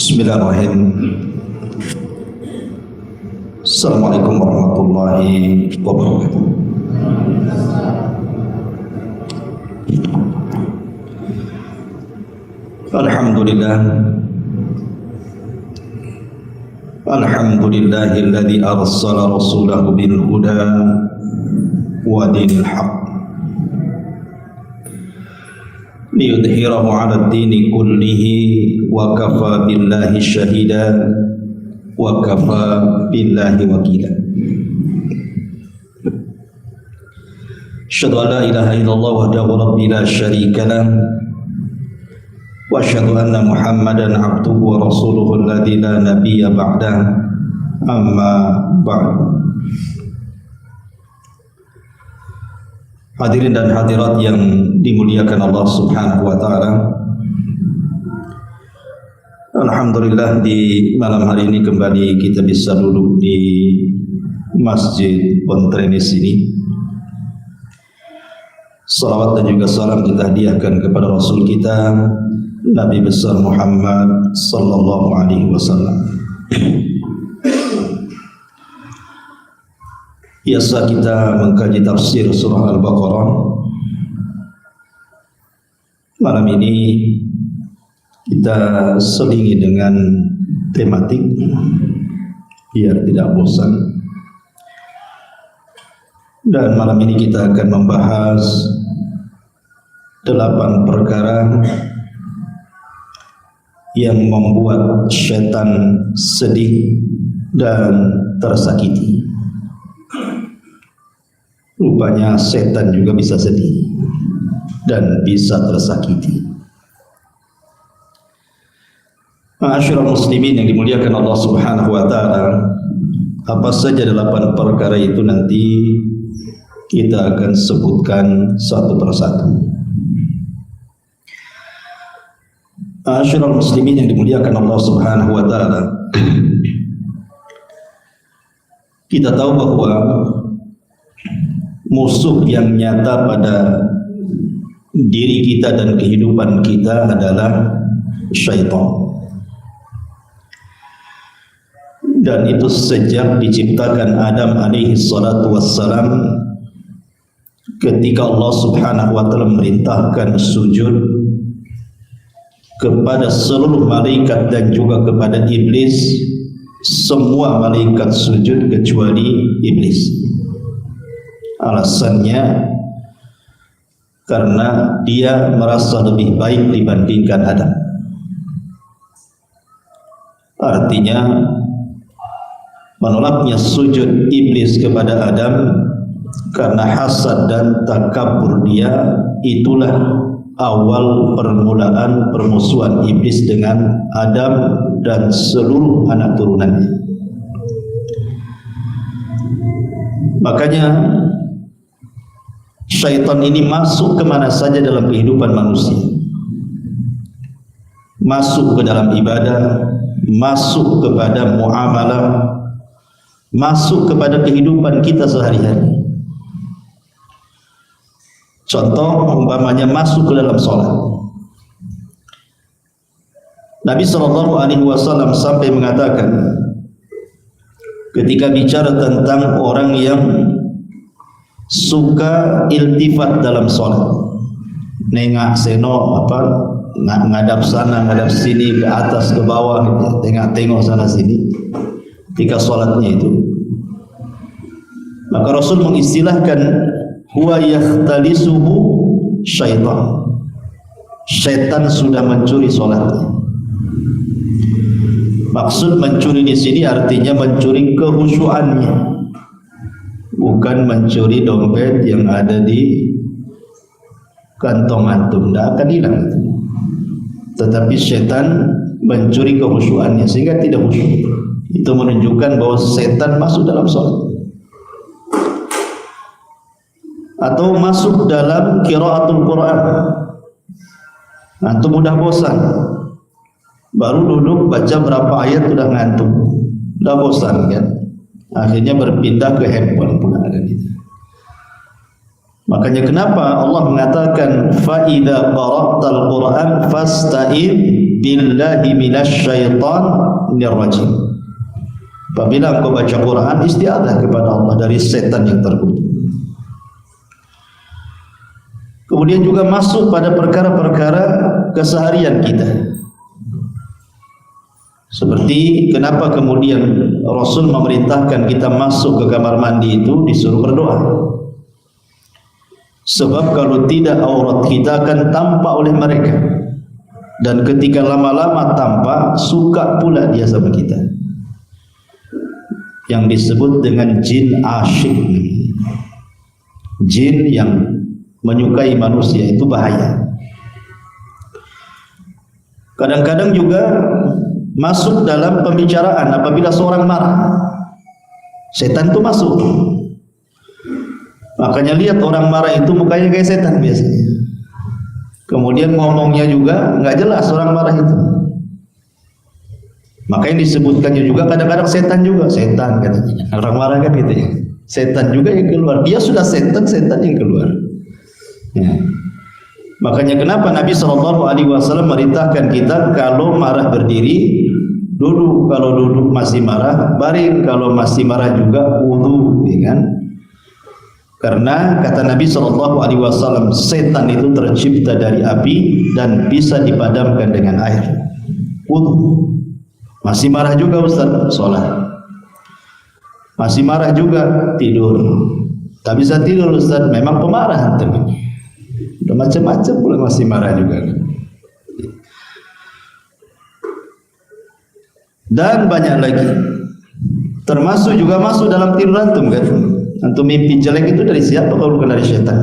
Bismillahirrahmanirrahim. Assalamualaikum warahmatullahi wabarakatuh. Alhamdulillah. Alhamdulillahilladzi arsala rasulahu bil huda wa dinil haqq liyudhhirahu 'ala ad-dini kullihi wa kafa billahi shahida wa kafa billahi wakila. Asyhadu an la ilaha illallah wahdahu rabbi la syarika lah wa asyhadu anna Muhammadan abduhu wa rasuluhu alladzi la nabiyya ba'da, amma ba'd. Hadirin dan hadirat yang dimuliakan Allah Subhanahu wa taala. Alhamdulillah, di malam hari ini kembali kita bisa duduk di Masjid Pontrenis ini. Salawat dan juga salam kita hadiahkan kepada Rasul kita Nabi besar Muhammad sallallahu alaihi wasallam. Biasa kita mengkaji tafsir surah Al-Baqarah. Malam ini kita selingi dengan tematik biar tidak bosan. Dan malam ini kita akan membahas 8 perkara yang membuat syaitan sedih dan tersakiti. Rupanya setan juga bisa sedih dan bisa tersakiti. Ma'asyiral muslimin yang dimuliakan Allah Subhanahu wa taala, apa saja 8 perkara itu nanti kita akan sebutkan satu persatu. Ma'asyiral muslimin yang dimuliakan Allah Subhanahu wa taala, kita tahu bahwa musuh yang nyata pada diri kita dan kehidupan kita adalah syaitan. Dan itu sejak diciptakan Adam alaihi salatu wassalam, ketika Allah Subhanahu wa taala merintahkan sujud kepada seluruh malaikat dan juga kepada iblis, semua malaikat sujud kecuali iblis. Alasannya karena dia merasa lebih baik dibandingkan Adam. Artinya menolaknya sujud iblis kepada Adam karena hasad dan takabur dia, itulah awal permulaan permusuhan iblis dengan Adam dan seluruh anak turunannya. Makanya syaitan ini masuk kemana saja dalam kehidupan manusia, masuk ke dalam ibadah, masuk kepada muamalah, masuk kepada kehidupan kita sehari-hari. Contoh umpamanya masuk ke dalam sholat. Nabi SAW sampai mengatakan ketika bicara tentang orang yang suka iltifat dalam sholat, nengak seno ngadap sana ngadap sini, ke atas ke bawah, tengok sana sini ketika sholatnya itu, maka Rasul mengistilahkan huwa yakhtalisuhu syaitan. Syaitan sudah mencuri sholatnya. Maksud mencuri di sini artinya mencuri kehusyuannya, bukan mencuri dompet yang ada di kantong antum, tidak akan hilang itu. Tetapi setan mencuri kehusyuannya sehingga tidak khusyuk. Itu menunjukkan bahwa setan masuk dalam sholat. Atau masuk dalam qiraatul Quran. Antum mudah bosan, baru duduk baca berapa ayat sudah ngantuk, sudah bosan kan, akhirnya berpindah ke handphone pula kan gitu. Makanya kenapa Allah mengatakan fa idza qara'tal Qur'an fasta'id billahi minasyaitonir rajim. Apabila engkau baca Quran, isti'adzah kepada Allah dari setan yang terkutuk. Kemudian juga masuk pada perkara-perkara keseharian kita. Seperti kenapa kemudian Rasul memerintahkan kita masuk ke kamar mandi itu disuruh berdoa. Sebab kalau tidak aurat kita akan tampak oleh mereka. Dan ketika lama-lama tampak, suka pula dia sama kita. Yang disebut dengan jin asyik. Jin yang menyukai manusia itu bahaya. Kadang-kadang juga masuk dalam pembicaraan apabila seorang marah. Setan itu masuk. Makanya lihat orang marah itu mukanya kayak setan biasanya. Kemudian ngomongnya juga nggak jelas orang marah itu. Makanya disebutkannya juga kadang-kadang setan juga, setan katanya. Orang marah kan gitu ya. Setan juga yang keluar. Dia sudah setan, setan yang keluar. Ya. Makanya kenapa Nabi SAW merintahkan kita kalau marah berdiri, duduk, kalau duduk masih marah, baring, kalau masih marah juga wudu, ya kan? Karena kata Nabi SAW, setan itu tercipta dari api dan bisa dipadamkan dengan air. Wudu. Masih marah juga Ustaz, sholat. Masih marah juga, tidur. Tak bisa tidur Ustaz, memang pemarah teman. Udah macam-macam pula masih marah juga. Dan banyak lagi. Termasuk juga masuk dalam tidur antum kan. Antum mimpi jelek itu dari siapa kalau bukan dari setan?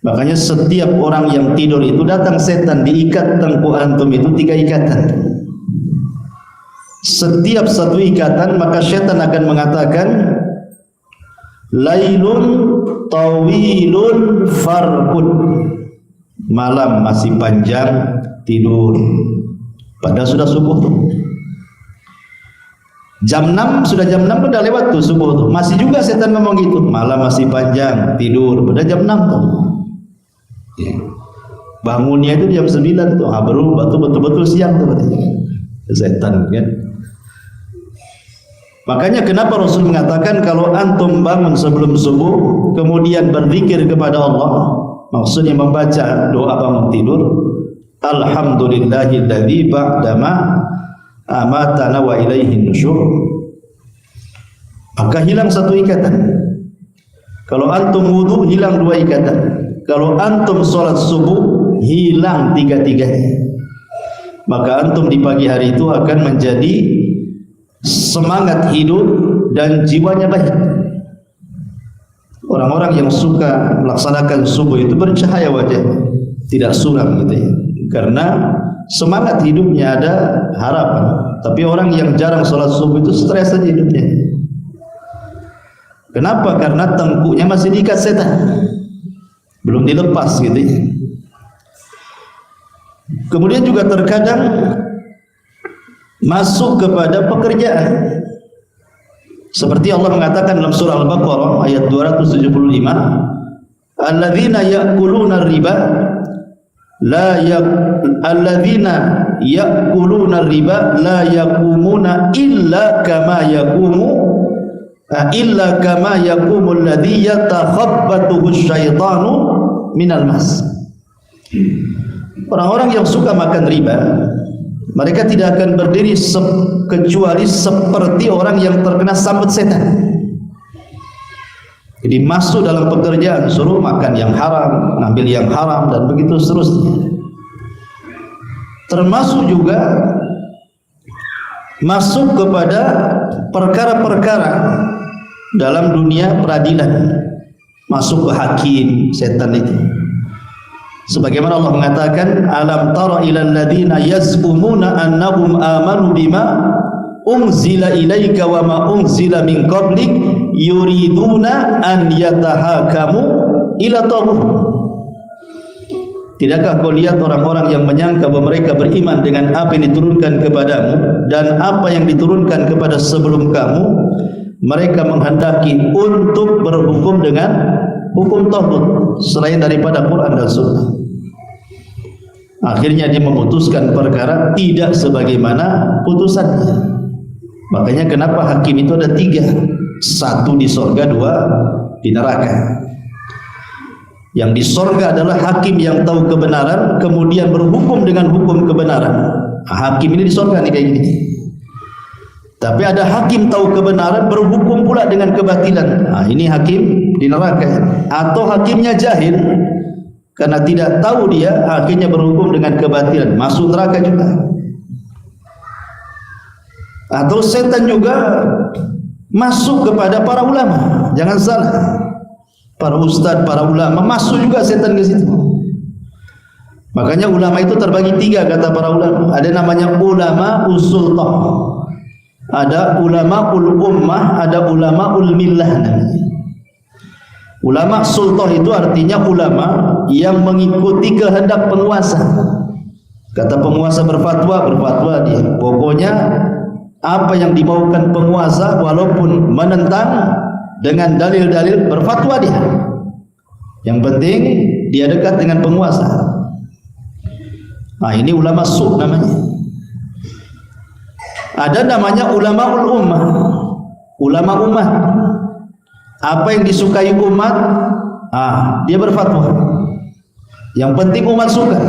Makanya setiap orang yang tidur itu datang setan diikat tengkuk antum itu 3 ikatan. Setiap satu ikatan maka setan akan mengatakan lailun tawilun farqud. Malam masih panjang, tidur. Padahal sudah subuh tuh. Jam 6, sudah jam 6 udah lewat tuh subuh tuh. Masih juga setan ngomong gitu. Malam masih panjang, tidur. Padahal jam 6 tuh. Ya. Bangunnya itu jam 9 tuh. Baru betul-betul siang tuh katanya. Setan kan. Makanya kenapa Rasul mengatakan kalau antum bangun sebelum subuh kemudian berzikir kepada Allah, maksudnya membaca doa bangun tidur, alhamdulillahilladzi ba'dama amatana wa ilaihin nusyur, maka hilang satu ikatan. Kalau antum wudu hilang 2 ikatan. Kalau antum sholat subuh hilang 3-3-nya. Maka antum di pagi hari itu akan menjadi semangat hidup dan jiwanya baik. Orang-orang yang suka melaksanakan subuh itu bercahaya wajah, tidak suram gitu ya. Karena semangat hidupnya ada harapan. Tapi orang yang jarang sholat subuh itu stres saja hidupnya. Kenapa? Karena tengkuknya masih diikat setan, belum dilepas gitu ya. Kemudian juga terkadang masuk kepada pekerjaan. Seperti Allah mengatakan dalam surah Al-Baqarah ayat 275, alladzina ya'kuluna riba alladzina ya'kuluna riba la yaqumuna illa kama yaqumu alladzi yatakhabbathu asyaitanu minal mas. Orang-orang yang suka makan riba, mereka tidak akan berdiri kecuali seperti orang yang terkena sambut setan. Jadi masuk dalam pekerjaan, suruh makan yang haram, ngambil yang haram, dan begitu seterusnya. Termasuk juga masuk kepada perkara-perkara dalam dunia peradilan, masuk ke hakim, setan itu. Sebagaimana Allah mengatakan, alam tara ilal ladina yaz'umuna annahum amanu bima unzila ilaika wa ma unzila min qablik yuriduna an yatahakamu ila taghut. Tidakkah kau lihat orang-orang yang menyangka bahwa mereka beriman dengan apa yang diturunkan kepadamu dan apa yang diturunkan kepada sebelum kamu, mereka menghendaki untuk berhukum dengan hukum taghut selain daripada Quran dan Sunnah. Akhirnya dia memutuskan perkara tidak sebagaimana putusannya. Makanya kenapa hakim itu ada 3, 1 di sorga, 2 di neraka. Yang di sorga adalah hakim yang tahu kebenaran kemudian berhukum dengan hukum kebenaran. Hakim ini di sorga nih kayak gini. Tapi ada hakim tahu kebenaran berhukum pula dengan kebatilan. Ini hakim di neraka. Atau hakimnya jahil karena tidak tahu dia, akhirnya berhukum dengan kebatilan, masuk neraka juga. Atau setan juga masuk kepada para ulama. Jangan salah, para ustaz, para ulama masuk juga setan ke situ. Makanya ulama itu terbagi 3 kata para ulama. Ada namanya ulama usultah, ada ulama ul ummah, ada ulama ul millah namanya. Ulama sultah itu artinya ulama yang mengikuti kehendak penguasa. Kata penguasa berfatwa, berfatwa dia. Pokoknya apa yang dimaukan penguasa walaupun menentang dengan dalil-dalil, berfatwa dia. Yang penting dia dekat dengan penguasa. Ini ulama su namanya. Ada namanya ulama ul ummah, ulama umat. Apa yang disukai umat, dia berfatwa. Yang penting umat suka.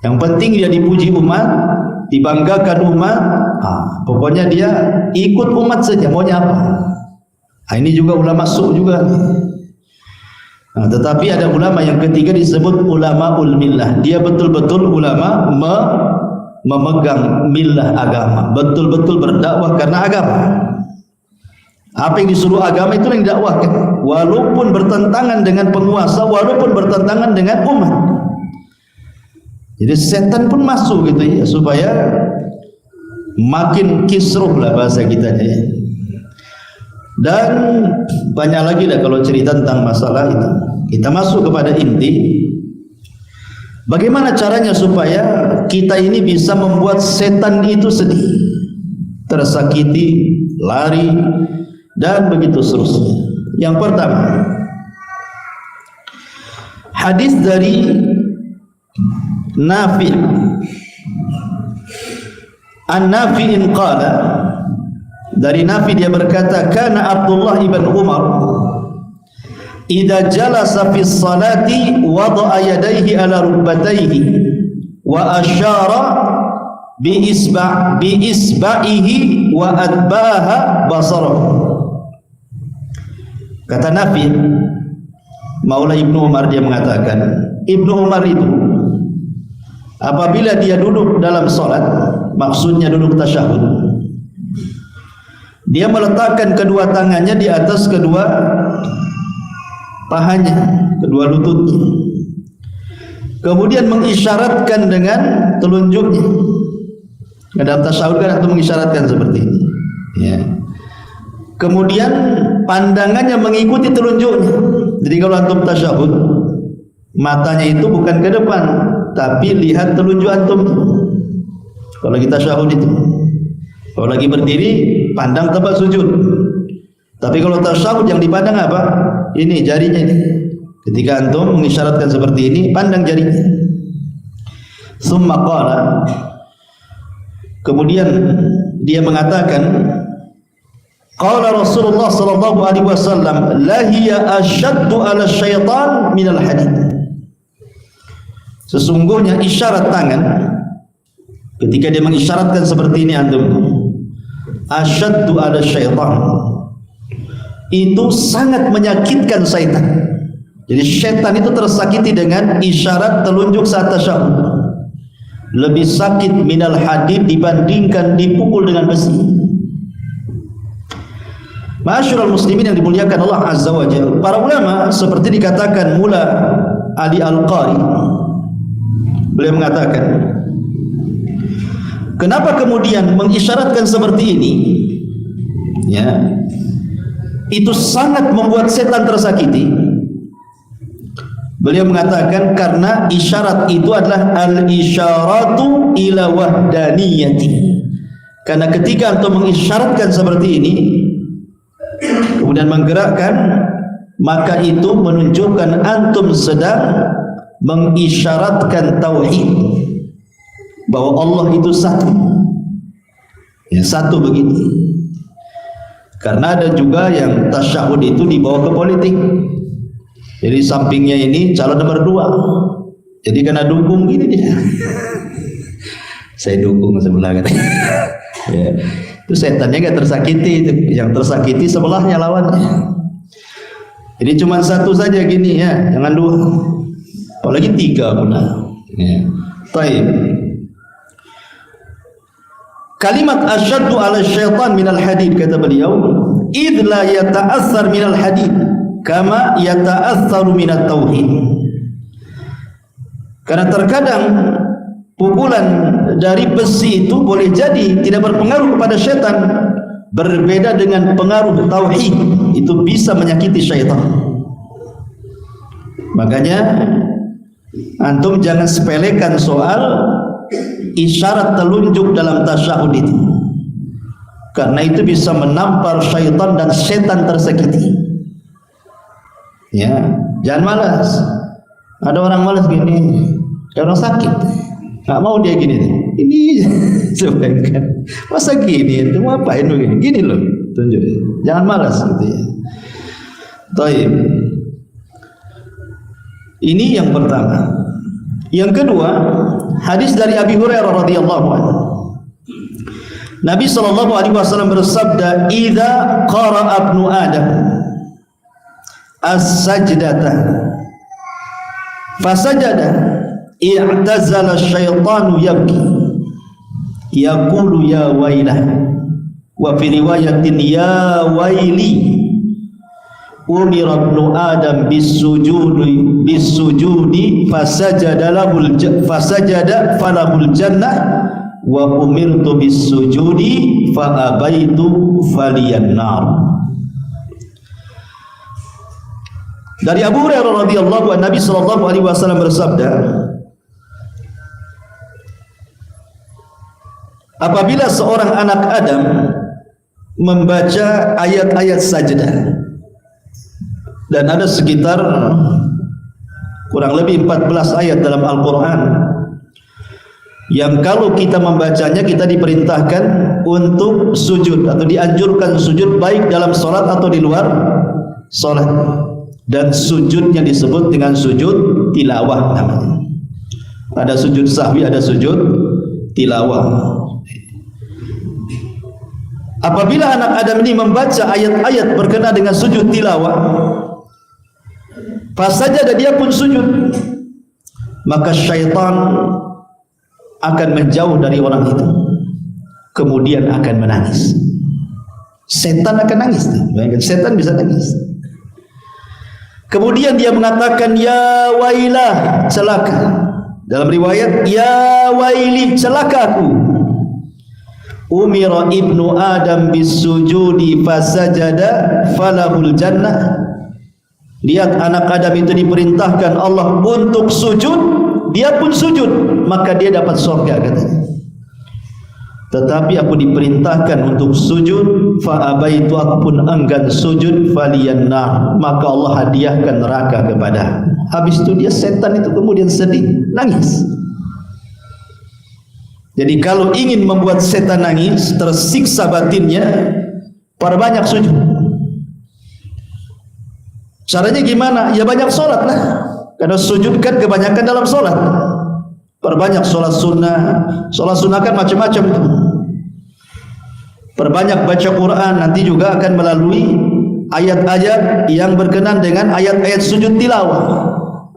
Yang penting dia dipuji umat, dibanggakan umat. Pokoknya dia ikut umat saja, maunya apa. Ini juga ulama su juga. Tetapi ada ulama yang ketiga disebut ulama ul millah. Dia betul-betul ulama memegang millah agama, betul-betul berdakwah karena agama. Apa yang disuruh agama itu yang didakwahkan, walaupun bertentangan dengan penguasa, walaupun bertentangan dengan umat. Jadi setan pun masuk gitu ya, supaya makin kisruh lah bahasa kita ya. Dan banyak lagi lah kalau cerita tentang masalah itu. Kita masuk kepada inti, bagaimana caranya supaya kita ini bisa membuat setan itu sedih, tersakiti, lari, dan begitu seterusnya. Yang pertama, hadis dari Nafi' An-Nafi'in qala, dari Nafi dia berkata, kana Abdullah ibn Umar idza jalasa fi sholati wada'a yadayhi ala rukbatayhi wa asyara bi isba'ihi wa adbaha basarahu. Kata Nafi, Maula Ibnu Umar, dia mengatakan, Ibnu Umar itu apabila dia duduk dalam salat, maksudnya duduk tasyahud, dia meletakkan kedua tangannya di atas kedua pahanya, kedua lututnya, kemudian mengisyaratkan dengan telunjuknya. Dalam tasyahud kan atau mengisyaratkan seperti ini ya. Kemudian pandangannya mengikuti telunjuknya. Jadi kalau antum tasyahud, matanya itu bukan ke depan, tapi lihat telunjuk antum. Kalau kita tasyahud itu, kalau lagi berdiri pandang tempat sujud. Tapi kalau tasyahud yang dipandang apa? Ini jarinya ini. Ketika antum mengisyaratkan seperti ini, pandang jarinya. Summa qala, kemudian dia mengatakan, qala Rasulullah sallallahu alaihi wasallam, la hiya ashaddu 'ala syaitan minal hadid. Sesungguhnya isyarat tangan, ketika dia mengisyaratkan seperti ini antum, ashaddu 'ala syaitan, itu sangat menyakitkan syaitan. Jadi syaitan itu tersakiti dengan isyarat telunjuk saat tasyahud. Lebih sakit minal hadid dibandingkan dipukul dengan besi. Ma'asyiral muslimin yang dimuliakan Allah Azza wa Jalla, para ulama seperti dikatakan Mula Ali Al-Qari, beliau mengatakan, kenapa kemudian mengisyaratkan seperti ini ya, itu sangat membuat setan tersakiti. Beliau mengatakan karena isyarat itu adalah al-isyaratu ila wahdaniyati. Karena ketika antum mengisyaratkan seperti ini, kemudian menggerakkan maka itu menunjukkan antum sedang mengisyaratkan tauhid, bahwa Allah itu satu. Ya, satu begitu. Karena ada juga yang tasyahud itu dibawa ke politik. Jadi sampingnya ini calon nomor 2. Jadi kena dukung gini dia. Saya dukung sebelah katanya. Ya. Itu setannya gak tersakiti itu. Yang tersakiti sebelahnya lawannya. Jadi cuma satu saja gini ya, jangan 2. Apalagi 3 pula. Ya. Taib. Kalimat asyaddu ala syaitan minal hadid, kata beliau, idh la yata'athar minal hadid kama yata'atharu minat tauhid. Karena terkadang pukulan dari besi itu boleh jadi tidak berpengaruh kepada syaitan, berbeda dengan pengaruh tauhid, itu bisa menyakiti syaitan. Makanya antum jangan sepelekan soal isyarat telunjuk dalam tasyahud itu, karena itu bisa menampar syaitan dan setan tersakiti. Ya, jangan malas. Ada orang malas gini, ada orang sakit, nggak mau dia gini. Ini sebenarnya masa gini, itu mau apain begini? Gini loh, tunjuk. Jangan malas gitu ya. Taib. Ini yang pertama. Yang kedua, hadis dari Abi Hurairah radhiyallahu anhu. Nabi sallallahu alaihi wasallam bersabda, "Idza qara'a ibnu Adam as-sajdata fasajada, i'tazala asy-syaitanu yabki, yaqulu ya wailah." Wa fi riwayatin ya waili, umira ibnu Adam bisujudi fasajada falahul jannah wa umirtu bisujudi fa abaitu faliyan nar. Dari Abu Hurairah radhiyallahu anhu, Nabi sallallahu alaihi wasallam bersabda, apabila seorang anak Adam membaca ayat-ayat sajdah, dan ada sekitar kurang lebih 14 ayat dalam Al-Quran yang kalau kita membacanya kita diperintahkan untuk sujud atau dianjurkan sujud, baik dalam sholat atau di luar sholat. Dan sujudnya disebut dengan sujud tilawah namanya. Ada sujud sahwi, ada sujud tilawah. Apabila anak Adam ini membaca ayat-ayat berkenaan dengan sujud tilawah, fasajada, dia pun sujud, maka syaitan akan menjauh dari orang itu, kemudian akan menangis. Setan akan nangis. Setan bisa nangis. Kemudian dia mengatakan ya wailah, celaka. Dalam riwayat ya waili, celaka aku. Umira ibnu Adam bisujudi fasajada falahul jannah. Lihat, anak Adam itu diperintahkan Allah untuk sujud, dia pun sujud, maka dia dapat surga katanya. Tetapi aku diperintahkan untuk sujud, fa abaitu, aku pun enggan sujud, faliyan nar, maka Allah hadiahkan neraka kepada. Habis itu dia, setan itu kemudian sedih, nangis. Jadi kalau ingin membuat setan nangis, tersiksa batinnya, perbanyak sujud. Caranya gimana? Ya banyak sholat lah. Karena sujud kan kebanyakan dalam sholat. Perbanyak sholat sunnah. Sholat sunnah kan macam-macam itu. Perbanyak baca Quran. Nanti juga akan melalui ayat-ayat yang berkenaan dengan ayat-ayat sujud tilawah.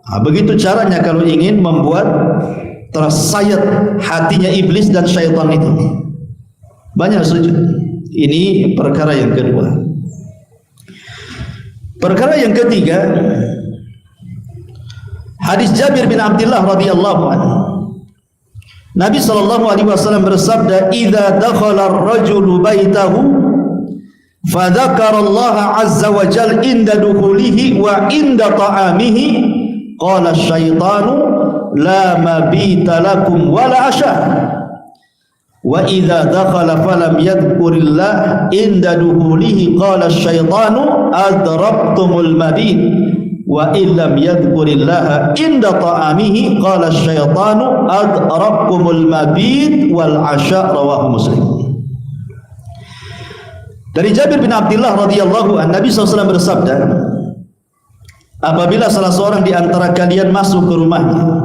Nah, begitu caranya kalau ingin membuat tersayat hatinya iblis dan syaitan itu. Banyak sujud. Ini perkara yang kedua. Perkara yang ketiga, hadis Jabir bin Abdullah radhiyallahu anhu. Nabi sallallahu alaihi wasallam bersabda, "Idza dakhala ar-rajulu baitahu fa dzakara Allah azza wa jalla inda dukhulihi wa inda ta'amihi, qala asy-syaitanu la mabita lakum wala asya." wa idza dakhala falam yadhkurillah inda duhulihi qala asyaitanu adrabtumul mabit wa illam yadhkurillah inda ta'amihi qala asyaitanu adrabkumul mabit wal asya. Rawahu Muslim. Dari Jabir bin Abdullah radhiyallahu anhu, Nabi SAW bersabda, apabila salah seorang di antara kalian masuk ke rumahnya,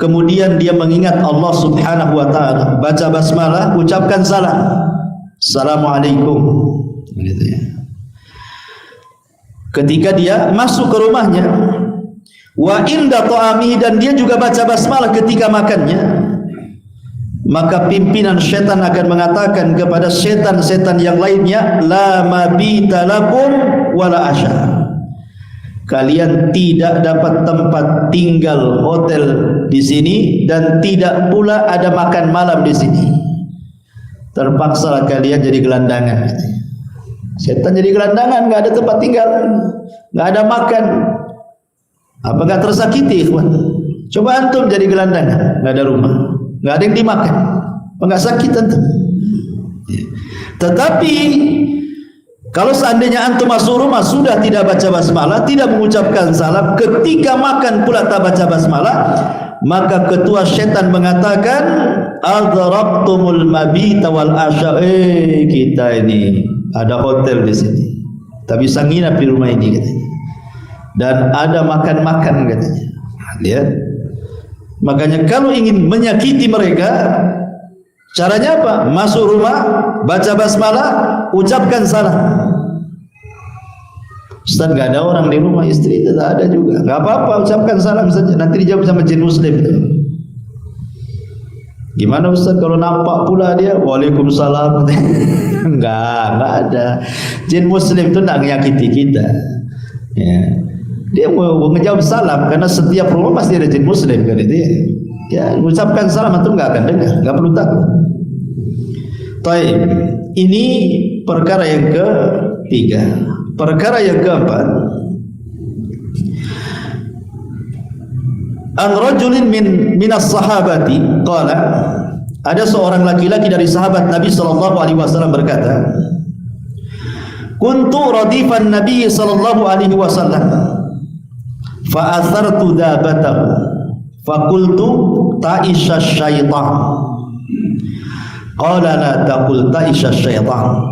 kemudian dia mengingat Allah Subhanahu wa taala, baca basmalah, ucapkan salam, Assalamualaikum, gitu ya. Ketika dia masuk ke rumahnya, wa inda ta'amihi, dan dia juga baca basmalah ketika makannya, maka pimpinan syaitan akan mengatakan kepada syaitan-syaitan yang lainnya, la mabita lakum wala asya, kalian tidak dapat tempat tinggal hotel di sini dan tidak pula ada makan malam di sini. Terpaksa kalian jadi gelandangan. Setan jadi gelandangan, nggak ada tempat tinggal, nggak ada makan. Apa nggak tersakiti, ikhwan? Coba antum jadi gelandangan, nggak ada rumah, nggak ada yang dimakan, apa nggak sakit antum? Tetapi kalau seandainya antum masuk rumah sudah tidak baca basmalah, tidak mengucapkan salam, ketika makan pula tak baca basmalah, maka ketua syaitan mengatakan, adrabtumul mabita wal asya. Kita ini ada hotel di sini, tak bisa nginap di rumah ini katanya, dan ada makan-makan katanya. Lihat, makanya kalau ingin menyakiti mereka, caranya apa? Masuk rumah, baca basmalah, ucapkan salam. Ustaz, nggak ada orang di rumah, istri tidak ada juga, nggak apa-apa, ucapkan salam saja, nanti dijawab sama jin muslim. Gimana Ustaz kalau nampak pula dia, waalaikumsalam? Enggak ada. Jin muslim itu tidak menyakiti kita ya. Dia mau ngejawab salam, karena setiap rumah pasti ada jin muslim kan itu ya. Ya, ucapkan salam itu nggak akan dengar, nggak perlu takut. Baik, ini perkara yang ketiga. Perkara yang keempat, an rajulin minas sahabati qala, ada seorang laki-laki dari sahabat Nabi sallallahu alaihi wasallam berkata, kuntu radifan Nabi sallallahu alaihi wasallam fa athartu dabatahu fa qultu ta'isha syaitan, qala la taqul ta'isha syaitan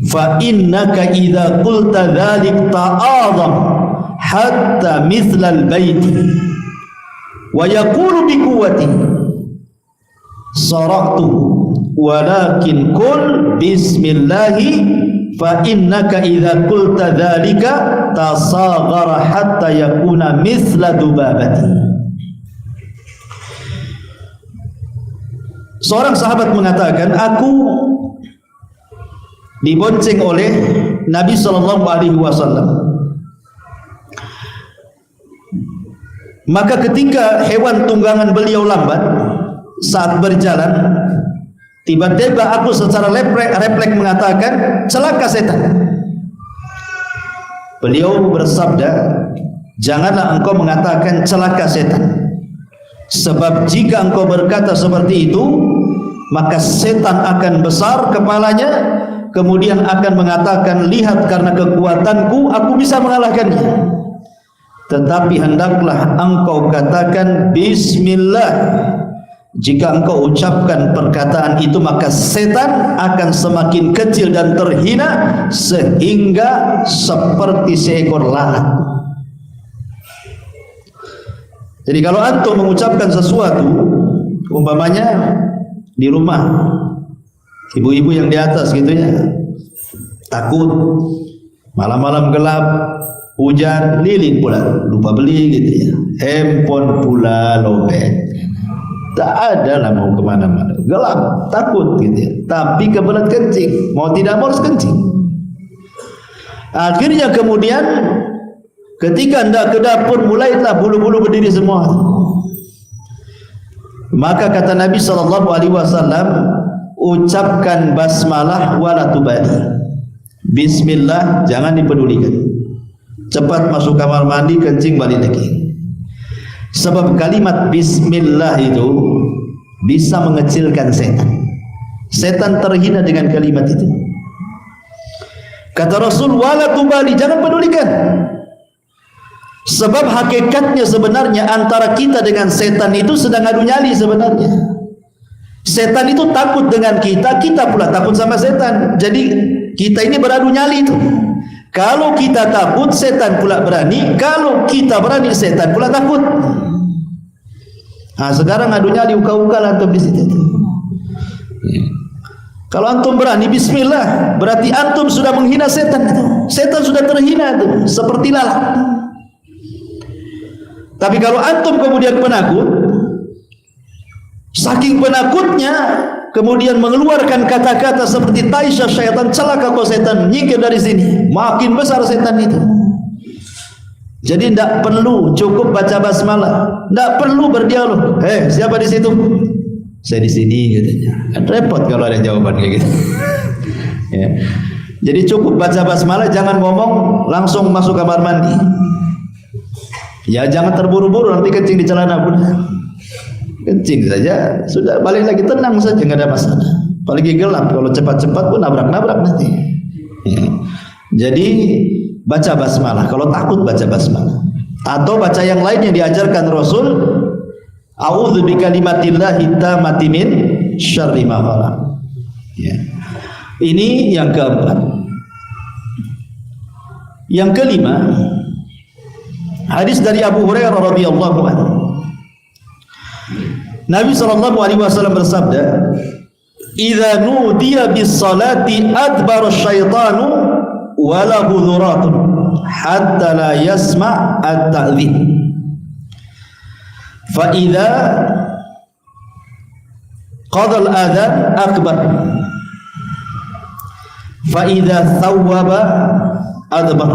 fa innaka idza qulta dhalik ta'adham hatta mithla al-bait wa yaqulu bi quwwati saratu walakin qul bismillahi fa innaka idza qulta dhalika tasaghara hatta yakuna mithla dubabati. Seorang sahabat mengatakan, aku dibonceng oleh Nabi sallallahu alaihi wasallam. Maka ketika hewan tunggangan beliau lambat saat berjalan, tiba-tiba aku secara refleks mengatakan, celaka setan. Beliau bersabda, janganlah engkau mengatakan celaka setan, sebab jika engkau berkata seperti itu, maka setan akan besar kepalanya, kemudian akan mengatakan, lihat karena kekuatanku aku bisa mengalahkannya. Tetapi hendaklah engkau katakan bismillah. Jika engkau ucapkan perkataan itu, maka setan akan semakin kecil dan terhina sehingga seperti seekor lalat. Jadi kalau antum mengucapkan sesuatu, umpamanya di rumah, ibu-ibu yang di atas gitu ya, takut malam-malam gelap, hujan, lilin pula, lupa beli gitu ya, handphone pula lobet, tak ada lah mau kemana-mana, gelap, takut gitu ya, tapi kebelet kencing, mau tidak mau harus kencing. Akhirnya kemudian ketika hendak ke dapur, mulailah bulu-bulu berdiri semua. Maka kata Nabi SAW, ucapkan basmalah wala tubali, bismillah, jangan dipedulikan. Cepat masuk kamar mandi, kencing, balik lagi. Sebab kalimat bismillah itu bisa mengecilkan setan. Setan terhina dengan kalimat itu. Kata Rasul, wala tubali, jangan pedulikan. Sebab hakikatnya sebenarnya antara kita dengan setan itu sedang adu nyali sebenarnya. Setan itu takut dengan kita, kita pula takut sama setan. Jadi kita ini beradu nyali itu. Kalau kita takut, setan pula berani. Kalau kita berani, setan pula takut. Nah, sekarang adu nyali uka-uka antum di situ. Kalau antum berani, bismillah, berarti antum sudah menghina setan itu. Setan sudah terhina itu, seperti lalat. Tapi kalau antum kemudian penakut, saking penakutnya kemudian mengeluarkan kata-kata seperti taisha syaitan, celaka kau setan, nyingkir dari sini, makin besar setan itu. Jadi tidak perlu, cukup baca basmalah, tidak perlu berdialog. Siapa di situ? Saya di sini, katanya. Kan repot kalau ada jawaban kayak gitu. Ya. Jadi cukup baca basmalah, jangan ngomong, langsung masuk kamar mandi. Ya jangan terburu-buru, nanti kencing di celana pun. Kencing saja, sudah balik lagi, tenang saja, nggak ada masalah. Apalagi gelap, kalau cepat-cepat pun nabrak-nabrak nanti. Ya. Jadi baca basmalah, kalau takut baca basmalah. Atau baca yang lain yang diajarkan Rasul, a'udzu bikalimatillahi tammati min syarri ma khalaq. Ya. Ini yang keempat. Yang kelima, hadis dari Abu Hurairah radhiyallahu anhu. Nabi sallallahu alaihi wasallam bersabda, "Idza nudiya bis salati adbara asyaitanu wa lahu dhuratun hatta la yasma' at-ta'dhin. Fa idza qada al-adhan akbar. Fa idza thawwaba adbar."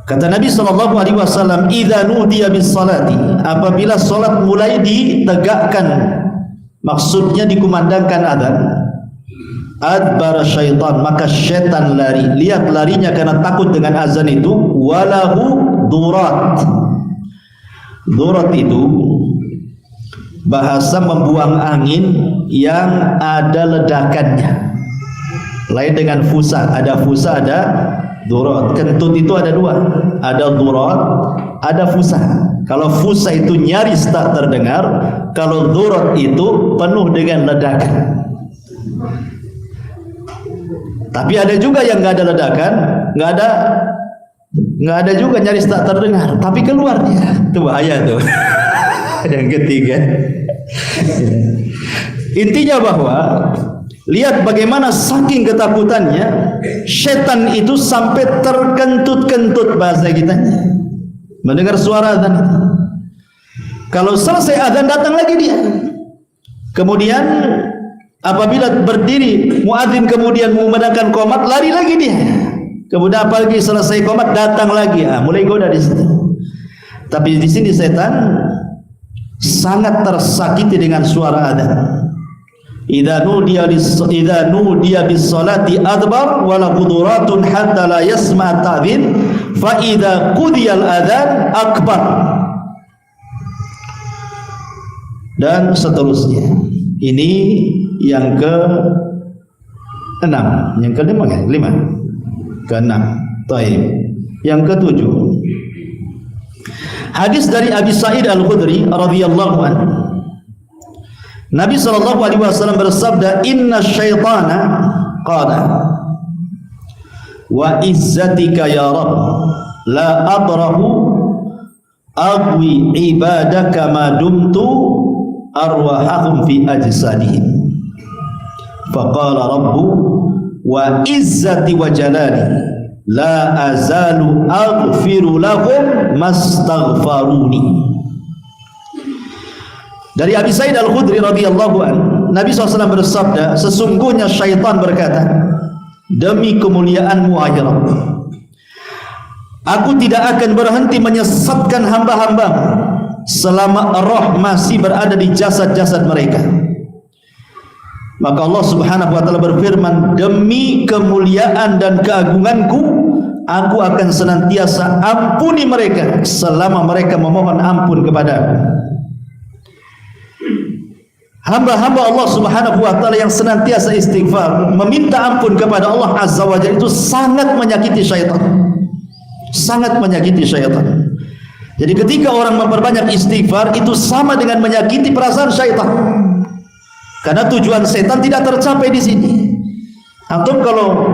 Kata Nabi SAW, idza nudiya bis salati, apabila salat mulai ditegakkan, maksudnya dikumandangkan adzan, adbara syaitan, maka syaitan lari. Lihat larinya karena takut dengan azan itu. Walahu durat. Durat itu bahasa membuang angin yang ada ledakannya. Lain dengan fusa, ada fusa, ada durat. Kentut itu ada dua, ada durat, ada fusa. Kalau fusa itu nyaris tak terdengar, kalau durat itu penuh dengan ledakan. Tapi ada juga yang nggak ada ledakan, nggak ada juga nyaris tak terdengar, tapi keluar dia. Itu bahaya tuh. Yang ketiga, intinya bahwa lihat bagaimana saking ketakutannya setan itu sampai terkentut-kentut, bahasa kita mendengar suara azan itu. Kalau selesai azan datang lagi dia. Kemudian apabila berdiri muadzin kemudian mengumandangkan qomat, lari lagi dia. Kemudian apalagi selesai qomat datang lagi, mulai goda di situ. Tapi di sini setan sangat tersakiti dengan suara azan. Idza nudiya bis salati adbar wa la quduratun hatta la yasma' ta'dhin fa idza qudiya al adzan akbar, dan seterusnya. Ini yang ke-6, yang ke-5 kan? 5. Ke-6. Baik. Yang ke-7. Hadis dari Abi Sa'id Al-Khudri radhiyallahu anhu. Nabi SAW bersabda, inna syaitana qala wa izzatika ya Rabb la abrahu agwi ibadaka ma dumtu arwahahum fi ajsadihim. Faqala Rabbu wa izzati wa jalali la azalu aghfiru lahum mastaghfaruni. Dari Abi Sa'id Al-Khudri radhiyallahu anhu, Nabi SAW bersabda, sesungguhnya syaitan berkata, demi kemuliaanmu ya Rabb, aku tidak akan berhenti menyesatkan hamba-hamba selama roh masih berada di jasad-jasad mereka. Maka Allah Subhanahu wa taala berfirman, demi kemuliaan dan keagunganku, aku akan senantiasa ampuni mereka selama mereka memohon ampun kepadaku. hamba-hamba Allah Subhanahu wa taala yang senantiasa istighfar, meminta ampun kepada Allah Azza wa Jalla, itu sangat menyakiti syaitan. Sangat menyakiti syaitan. Jadi ketika orang memperbanyak istighfar, itu sama dengan menyakiti perasaan syaitan. Karena tujuan setan tidak tercapai di sini. Antum kalau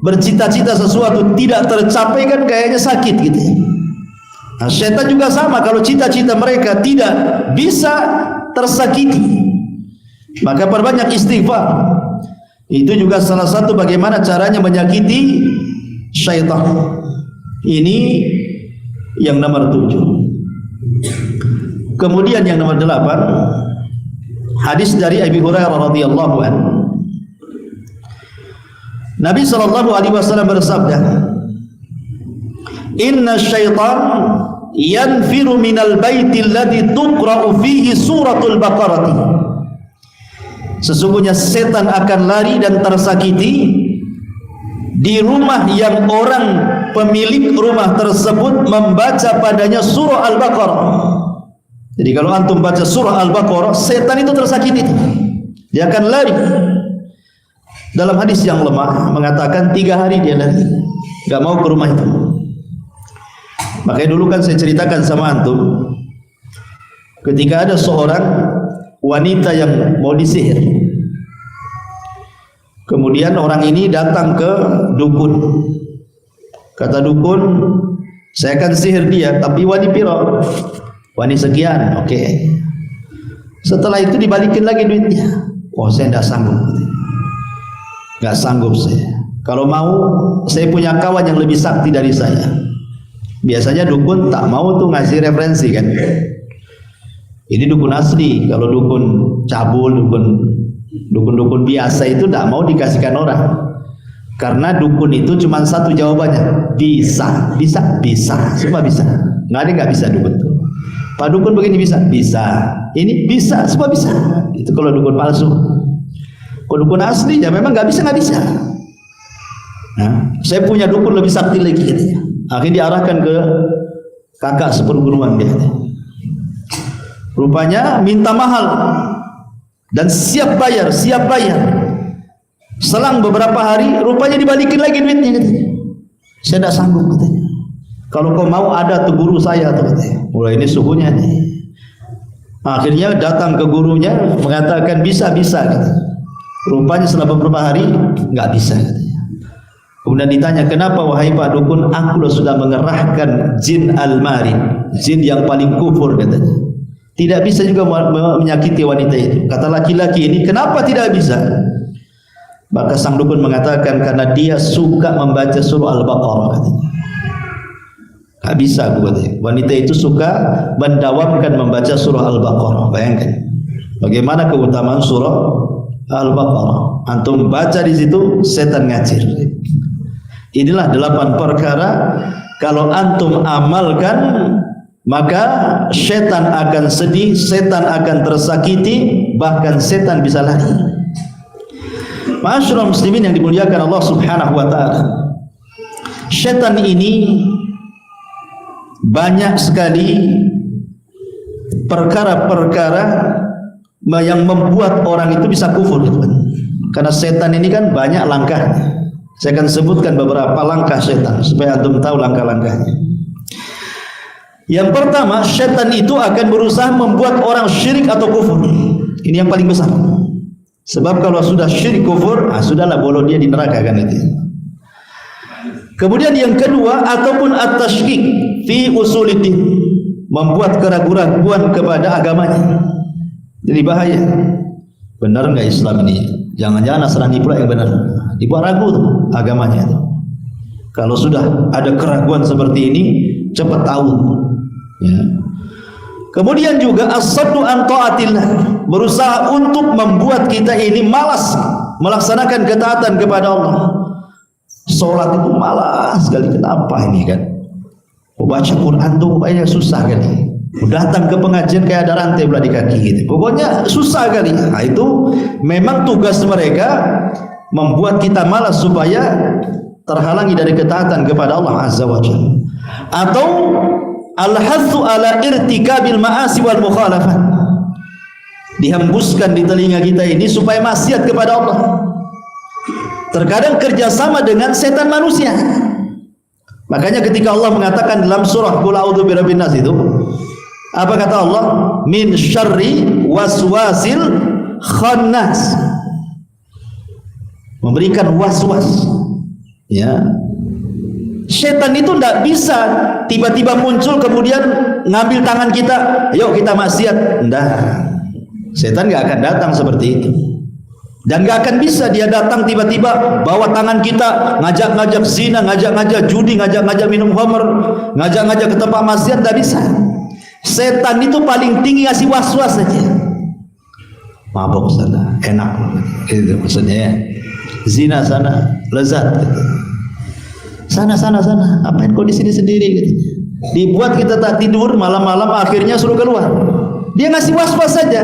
bercita-cita sesuatu tidak tercapai kan kayaknya sakit gitu. Nah, syaitan juga sama, kalau cita-cita mereka tidak bisa tersakiti, maka perbanyak istighfar. Itu juga salah satu bagaimana caranya menyakiti syaitan. Ini yang nomor 7. Kemudian yang nomor 8, hadis dari Abi Hurairah radhiyallahu anhu. Nabi sallallahu alaihi wasallam bersabda, "Inna syaitan yanfiru minal baiti alladhi tuqra'u fihi suratul Baqarah." Sesungguhnya setan akan lari dan tersakiti di rumah yang orang pemilik rumah tersebut membaca padanya surah Al-Baqarah. Jadi kalau antum baca surah Al-Baqarah, setan itu tersakiti, dia akan lari. Dalam hadis yang lemah mengatakan 3 hari dia lari, gak mau ke rumah itu. Makanya dulu kan saya ceritakan sama antum, ketika ada seorang wanita yang mau disihir, kemudian orang ini datang ke dukun. Kata dukun, saya akan sihir dia, tapi wani piro? Wani sekian, oke. Setelah itu dibalikin lagi duitnya. Oh, saya tidak sanggup. Gak sanggup saya. Kalau mau, saya punya kawan yang lebih sakti dari saya. Biasanya dukun tak mau tuh ngasih referensi kan. Ini dukun asli. Kalau dukun cabul, dukun biasa itu tak mau dikasihkan orang. Karena dukun itu cuma satu jawabannya, bisa. Semua bisa. Nggak ada nggak bisa dukun tuh. Pak dukun begini bisa. Ini bisa, semua bisa. Itu kalau dukun palsu. Kalau dukun asli ya memang nggak bisa. Nah, saya punya dukun lebih sakti lagi gitu. Akhirnya diarahkan ke kakak seperguruan dia. Rupanya minta mahal dan siap bayar. Selang beberapa hari rupanya dibalikin lagi duitnya katanya. Saya tidak sanggup katanya. Kalau kau mau ada tuh guru saya tuh katanya. Mulai ini suhunya nih. Akhirnya datang ke gurunya mengatakan bisa katanya. Rupanya setelah beberapa hari nggak bisa katanya. Kemudian ditanya, kenapa wahai Pak Dukun? Aku sudah mengerahkan jin al-marid, jin yang paling kufur katanya. Tidak bisa juga menyakiti wanita itu. Kata laki-laki ini, kenapa tidak bisa? Maka sang dukun mengatakan, karena dia suka membaca surah Al-Baqarah katanya. Gak bisa katanya. Wanita itu suka mendawamkan membaca surah Al-Baqarah. Bayangkan bagaimana keutamaan surah Al-Baqarah. Antum baca di situ, setan ngacir. Inilah 8 perkara kalau antum amalkan, maka setan akan sedih, setan akan tersakiti, bahkan setan bisa lari. Ma'asyiral muslimin yang dimuliakan Allah Subhanahu wa taala. Setan ini banyak sekali perkara-perkara yang membuat orang itu bisa kufur, karena setan ini kan banyak langkahnya. Saya akan sebutkan beberapa langkah setan supaya antum tahu langkah-langkahnya. Yang pertama, setan itu akan berusaha membuat orang syirik atau kufur. Ini yang paling besar. Sebab kalau sudah syirik kufur, sudahlah bolo dia di neraka kan itu. Kemudian yang kedua, ataupun at-tashkik fi usuliddin, membuat keraguan-keraguan kepada agamanya. Jadi bahaya. Benar enggak Islam ini? Jangan-jangan Nasrani pula yang benar. Dibuat ragu tuh agamanya itu. Kalau sudah ada keraguan seperti ini, cepat tahu. Ya. Kemudian juga as-saddu an taatillah, berusaha untuk membuat kita ini malas melaksanakan ketaatan kepada Allah. Salat itu malas sekali, kenapa ini kan? Baca Quran tuh kayaknya susah kali. Datang ke pengajian kayak ada rantai pula di kaki gitu. Pokoknya susah kali. Nah, itu memang tugas mereka membuat kita malas supaya terhalangi dari ketaatan kepada Allah Azza wa Jalla. Atau al-hathu ala irtikabil ma'asi wal mukhalafat, dihembuskan di telinga kita ini supaya maksiat kepada Allah. Terkadang kerjasama dengan setan manusia. Makanya ketika Allah mengatakan dalam surah Qul a'udzu birabbin nas itu, apa kata Allah? Min syarri waswasil khannas. Memberikan waswas. Ya. Setan itu tidak bisa tiba-tiba muncul kemudian ngambil tangan kita, yuk kita maksiat. Enggak. Setan nggak akan datang seperti itu. Dan gak akan bisa dia datang tiba-tiba bawa tangan kita ngajak-ngajak zina, ngajak-ngajak judi, ngajak-ngajak minum khamr, ngajak-ngajak ke tempat maksiat. Tidak bisa. Setan itu paling tinggi ngasih was-was saja. Mabok sana, enak, itu maksudnya ya. Zina sana, lezat. Gitu. Sana, apain kau di sini sendiri? Gitu. Dibuat kita tak tidur malam-malam, akhirnya suruh keluar. Dia ngasih was-was saja.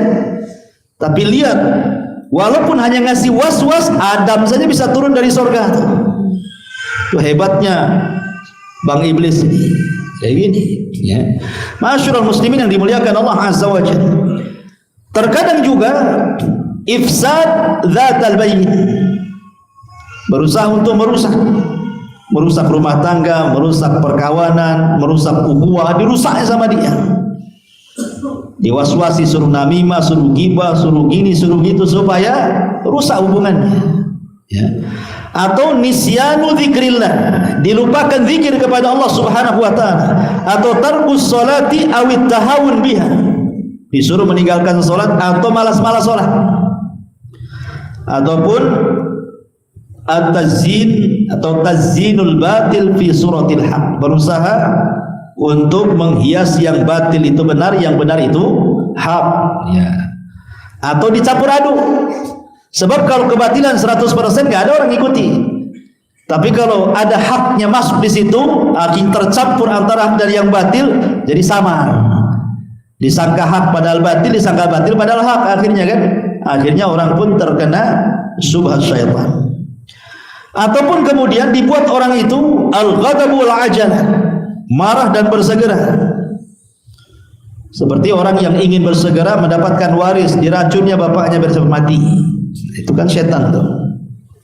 Tapi lihat. Walaupun hanya ngasih was-was, Adam saja bisa turun dari surga. Itu hebatnya Bang Iblis ini. Kayak gini. Ya. Masyarul muslimin yang dimuliakan Allah Azza wa Jalla. Terkadang juga ifsad dzatal bayn. Berusaha untuk merusak rumah tangga, merusak perkawanan, merusak ukhuwah, dirusaknya sama dia. Diwaswasi suruh namimah, suruh ghibah, suruh gini, suruh gitu supaya rusak hubungannya. Ya. Atau nisyanu dzikrillah, dilupakan zikir kepada Allah Subhanahu wa taala, atau tarkus salati awit tahawun biha, disuruh meninggalkan salat atau malas-malas salat. Ataupun at-tazyin atau tazyinul batil fi suratil haq, berusaha untuk menghias yang batil itu benar, yang benar itu hak, ya. Atau dicampur aduk. Sebab kalau kebatilan 100% nggak ada orang ikuti. Tapi kalau ada haknya masuk di situ, akhirnya tercampur antara hak dan yang batil, jadi samar. Disangka hak padahal batil, disangka batil padahal hak, akhirnya kan? Akhirnya orang pun terkena syubhat syaitan. Ataupun kemudian dibuat orang itu al-ghadabul ajalah, marah dan bersegera. Seperti orang yang ingin bersegera mendapatkan waris, diracunnya bapaknya biar cepat mati. Itu kan setan tuh.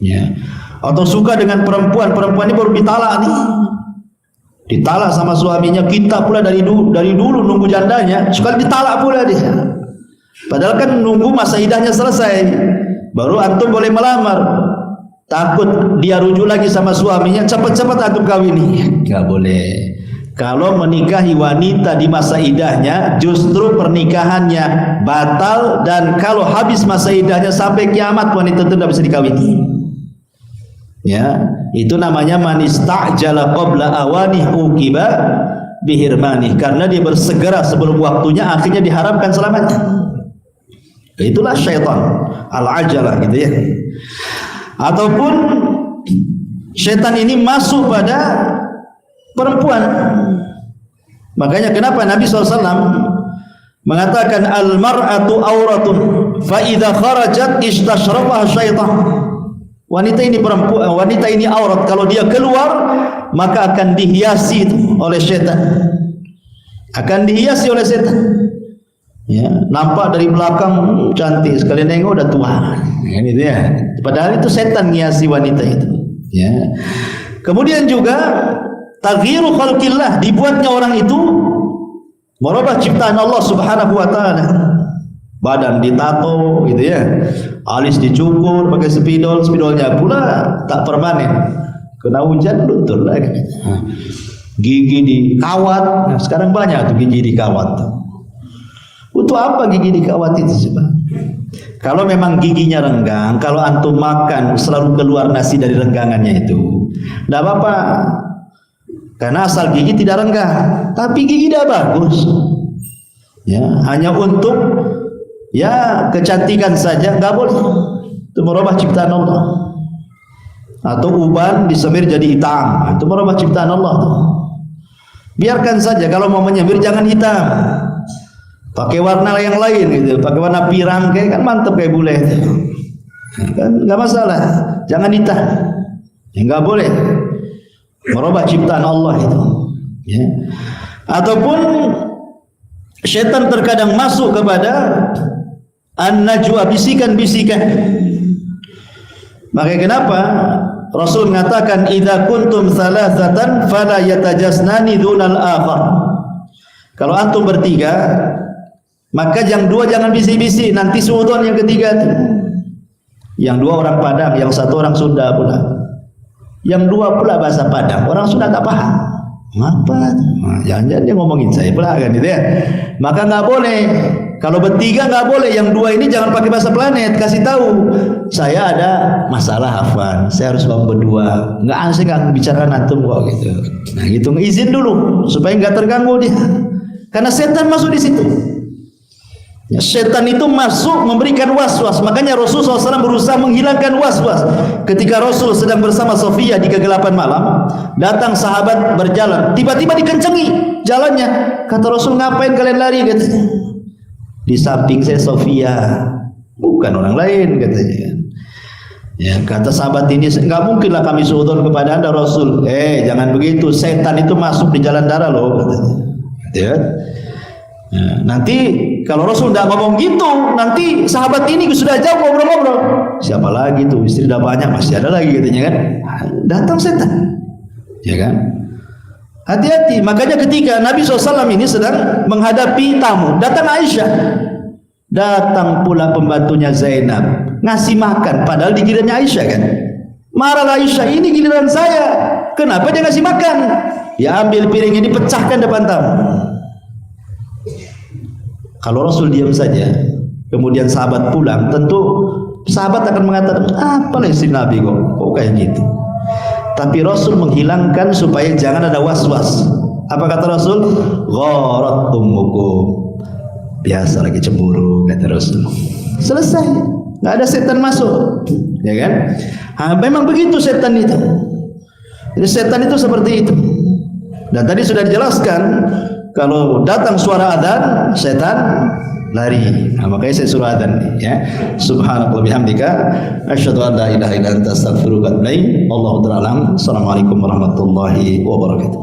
Ya. Atau suka dengan perempuan ini baru ditalak nih. Ditalak sama suaminya, kita pula dari dulu nunggu jandanya, sekali ditalak pula dia. Padahal kan nunggu masa iddahnya selesai, baru antum boleh melamar. Takut dia rujuk lagi sama suaminya, cepat-cepat antum kawini. Enggak boleh. Kalau menikahi wanita di masa iddahnya, justru pernikahannya batal, dan kalau habis masa iddahnya sampai kiamat wanita itu tidak bisa dikawini. Ya, itu namanya manista'jala qabla awani uqiba bihirmani, karena dia bersegera sebelum waktunya, akhirnya diharamkan selamanya. Itulah syaitan al-ajalah gitu ya. Ataupun syaitan ini masuk pada perempuan. Makanya kenapa Nabi SAW mengatakan al-mar'atu auratun fa idza kharajat istashrafaha syaitan. Wanita ini perempuan, wanita ini aurat, kalau dia keluar maka akan dihiasi oleh syaitan. Akan dihiasi oleh syaitan. Ya, nampak dari belakang cantik, sekali nengok udah tua. Kan itu ya. Padahal itu setan ngiasi wanita itu. Ya. Kemudian juga taghyiru khalqillah, dibuatnya orang itu merubah ciptaan Allah Subhanahu wa taala. Badan ditato gitu ya. Alis dicukur pakai spidolnya pula tak permanen. Kena hujan luntur lagi. Gigi dikawat. Nah, sekarang banyak tuh gigi dikawat. Untuk apa gigi dikawat itu coba? Kalau memang giginya renggang, kalau antum makan selalu keluar nasi dari renggangannya itu, tidak apa-apa. Karena asal gigi tidak renggang, tapi gigi dah bagus. Ya, hanya untuk ya kecantikan saja, nggak boleh. Itu merubah ciptaan Allah. Atau uban disemir jadi hitam, itu merubah ciptaan Allah tuh. Biarkan saja, kalau mau menyemir jangan hitam. Pakai warna yang lain gitu, pakai warna pirang kayak kan mantep kayak bule. Kan nggak masalah, jangan hitam. Ya, nggak boleh. Merubah ciptaan Allah itu. Ya. Ataupun syaitan terkadang masuk kepada An-najwa, bisikan-bisikan. Maka kenapa Rasul mengatakan idza kuntum salasatan fala yatajasnani dunal akhar. Kalau antum bertiga, maka yang dua jangan bisik-bisik, nanti suudon yang ketiga itu. Yang dua orang Padang, yang satu orang Sunda pula. Yang dua pula bahasa Padang, orang Sunda tak paham. Ngapa? Nah, jangan-jangan dia ngomongin saya pula kan gitu ya. Maka nggak boleh. Kalau bertiga nggak boleh. Yang dua ini jangan pakai bahasa planet. Kasih tahu, saya ada masalah hafal. Saya harus ngomong berdua. Saya nggak bicarakan antum kok gitu. Nah gitu, izin dulu supaya nggak terganggu dia. Karena setan masuk di situ. Ya, setan itu masuk memberikan was-was. Makanya Rasulullah SAW berusaha menghilangkan was-was. Ketika Rasul sedang bersama Sofia di kegelapan malam, datang sahabat berjalan, tiba-tiba dikencengi jalannya. Kata Rasul, ngapain kalian lari? Katanya, di samping saya Sofia, bukan orang lain katanya. Ya, kata sahabat ini, nggak mungkinlah kami suudzon kepada anda Rasul. Jangan begitu, setan itu masuk di jalan darah loh katanya. Ya. Nah, nanti kalau Rasul tidak ngomong gitu, nanti sahabat ini sudah jauh ngobrol-ngobrol. Siapa lagi tuh, istri udah banyak, masih ada lagi katanya kan. Datang setan, ya kan. Hati-hati. Makanya ketika Nabi SAW ini sedang menghadapi tamu, datang Aisyah, datang pula pembantunya Zainab, ngasih makan, padahal di gilirannya Aisyah kan. Marah Aisyah, ini giliran saya, kenapa dia ngasih makan? Ya ambil piring ini, pecahkan depan tamu. Kalau Rasul diam saja, kemudian sahabat pulang, tentu sahabat akan mengatakan, apalah istri Nabi kok kayak gitu. Tapi Rasul menghilangkan supaya jangan ada was-was. Apa kata Rasul? Gharat ummukum. Biasa lagi cemburu, kata Rasul. Selesai, nggak ada setan masuk, ya kan? Memang begitu setan itu. Jadi setan itu seperti itu. Dan tadi sudah dijelaskan, kalau datang suara adzan, setan lari. Nah, makanya saya suruh adzan ya. Subhanallah bihamdika asyhadu an la ilaha illa anta astaghfiruka wa atubu ilaik. Allahu ta'ala. Assalamualaikum warahmatullahi wabarakatuh.